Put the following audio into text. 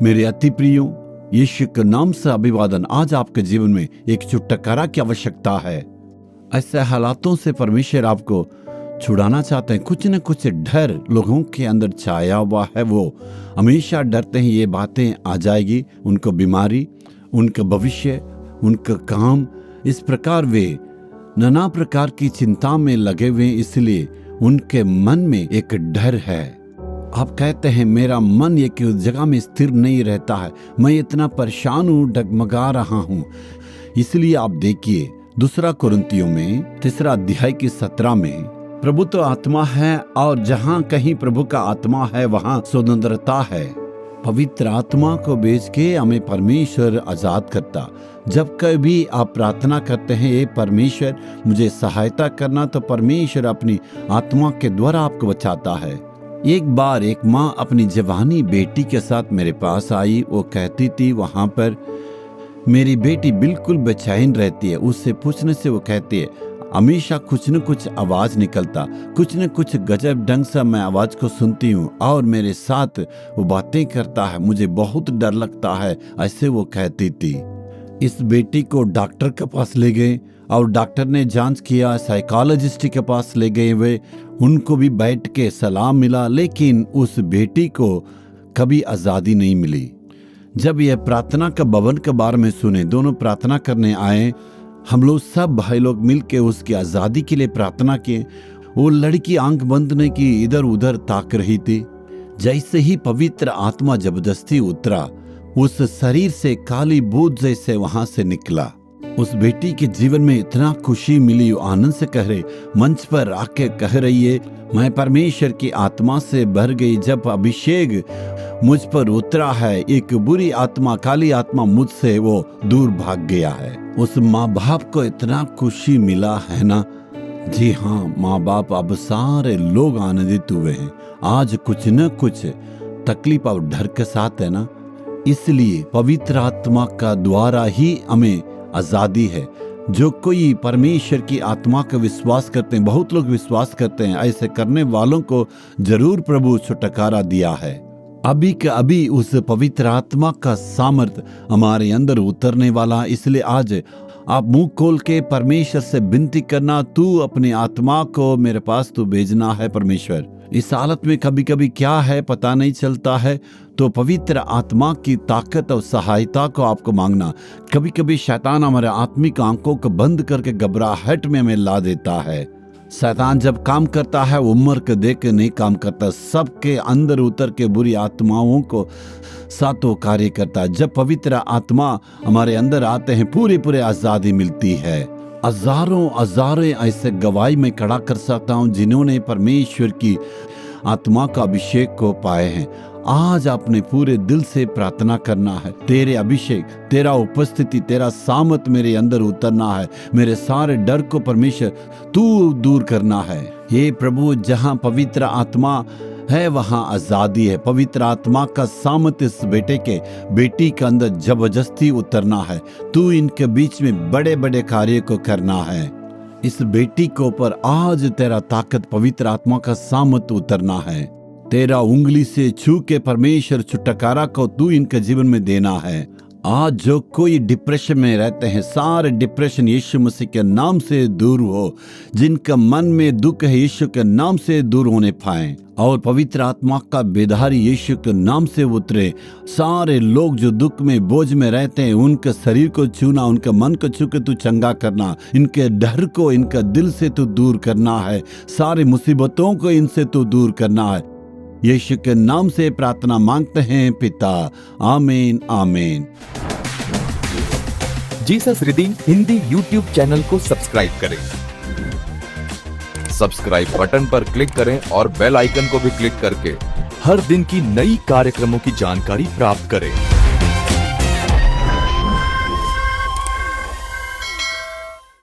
मेरे अति प्रियो, यीशु के नाम से अभिवादन। आज आपके जीवन में एक छुटकारा की आवश्यकता है। ऐसे हालातों से परमेश्वर आपको छुड़ाना चाहते हैं। कुछ न कुछ डर लोगों के अंदर छाया हुआ है, वो हमेशा डरते हैं ये बातें आ जाएगी, उनको बीमारी, उनका भविष्य, उनका काम। इस प्रकार वे नाना प्रकार की चिंता में लगे हुए, इसलिए उनके मन में एक डर है। आप कहते हैं मेरा मन एक जगह में स्थिर नहीं रहता है, मैं इतना परेशान हूँ, डगमगा रहा हूँ। इसलिए आप देखिए 2 कुरिन्थियों में 3 अध्याय की 17 में, प्रभु तो आत्मा है और जहाँ कहीं प्रभु का आत्मा है वहाँ स्वतंत्रता है। पवित्र आत्मा को भेज के हमें परमेश्वर आजाद करता। जब कभी आप प्रार्थना करते हैं, ये परमेश्वर मुझे सहायता करना, तो परमेश्वर अपनी आत्मा के द्वारा आपको बचाता है। एक बार एक माँ अपनी जवानी बेटी के साथ मेरे पास आई। वो कहती थी वहां पर मेरी बेटी बिल्कुल बेचैन रहती है। उससे पूछने से वो कहती है हमेशा कुछ न कुछ आवाज निकलता, कुछ न कुछ गजब ढंग से मैं आवाज को सुनती हूँ और मेरे साथ वो बातें करता है, मुझे बहुत डर लगता है, ऐसे वो कहती थी। इस बेटी को डॉक्टर के पास ले गए और डॉक्टर ने जांच किया, साइकोलॉजिस्ट के पास ले गए हुए, उनको भी बैठ के सलाह मिला, लेकिन उस बेटी को कभी आज़ादी नहीं मिली। जब यह प्रार्थना का भवन के बारे में सुने, दोनों प्रार्थना करने आए, हम लोग सब भाई लोग मिलके उसकी आज़ादी के लिए प्रार्थना किए। वो लड़की आंख बंद नहीं की, इधर उधर ताक रही थी। जैसे ही पवित्र आत्मा जबरदस्ती उतरा, उस शरीर से काली बूंद जैसे वहां से निकला। उस बेटी के जीवन में इतना खुशी मिली, आनंद से कह रही, मंच पर आके कह रही है मैं परमेश्वर की आत्मा से भर गई। जब अभिषेक मुझ पर उतरा है, एक बुरी आत्मा, काली आत्मा मुझसे वो दूर भाग गया है। उस माँ बाप को इतना खुशी मिला है ना। जी हाँ, माँ बाप अब सारे लोग आनंदित हुए हैं। आज कुछ न कुछ तकलीफ और डर के साथ है ना, इसलिए पवित्र आत्मा का द्वारा ही हमें आजादी है। जो कोई परमेश्वर की आत्मा का विश्वास करते हैं, बहुत लोग विश्वास करते हैं, ऐसे करने वालों को जरूर प्रभु छुटकारा दिया है। अभी का अभी उस पवित्र आत्मा का सामर्थ हमारे अंदर उतरने वाला। इसलिए आज आप मुंह खोल के परमेश्वर से विनती करना, तू अपनी आत्मा को मेरे पास तू भेजना है परमेश्वर। इस हालत में कभी कभी क्या है पता नहीं चलता है, तो पवित्र आत्मा की ताकत और सहायता को आपको मांगना। कभी कभी शैतान हमारे आत्मिक आंखों को बंद करके घबराहट में हमें ला देता है। शैतान जब काम करता है उम्र के देख के नहीं काम करता, सबके अंदर उतर के बुरी आत्माओं को सातों कार्य करता है। जब पवित्र आत्मा हमारे अंदर आते हैं, पूरी आजादी मिलती है। हजारों ऐसे गवाही में खड़ा कर सकता हूँ जिन्होंने परमेश्वर की आत्मा का अभिषेक को पाए हैं। आज आपने पूरे दिल से प्रार्थना करना है, तेरे अभिषेक, तेरा उपस्थिति, तेरा सामर्थ मेरे अंदर उतरना है। मेरे सारे डर को परमेश्वर तू दूर करना है। हे प्रभु, जहाँ पवित्र आत्मा है वहाँ आजादी है। पवित्र आत्मा का सामर्थ इस बेटी के अंदर जबरदस्ती उतरना है। तू इनके बीच में बड़े बड़े कार्य को करना है। इस बेटी के ऊपर आज तेरा ताकत, पवित्र आत्मा का सामर्थ उतरना है। तेरा उंगली से छू के परमेश्वर छुटकारा को तू इनके जीवन में देना है। आज जो कोई डिप्रेशन में रहते हैं, सारे डिप्रेशन यीशु मसीह के नाम से दूर हो। जिनका मन में दुख है, यीशु के नाम से दूर होने पाए और पवित्र आत्मा का बेधारी यीशु के नाम से उतरे। सारे लोग जो दुख में, बोझ में रहते हैं, उनके शरीर को छूना, उनके मन को छू के तू चंगा करना, इनके डर को इनका दिल से तू दूर करना है। सारी मुसीबतों को इनसे तू दूर करना है। यीशु के नाम से प्रार्थना मांगते हैं पिता, आमीन आमीन। Jesus redeem Hindi YouTube channel को सब्सक्राइब करें। सब्सक्राइब बटन पर क्लिक करें और बेल आइकन को भी क्लिक करके हर दिन की नई कार्यक्रमों की जानकारी प्राप्त करें।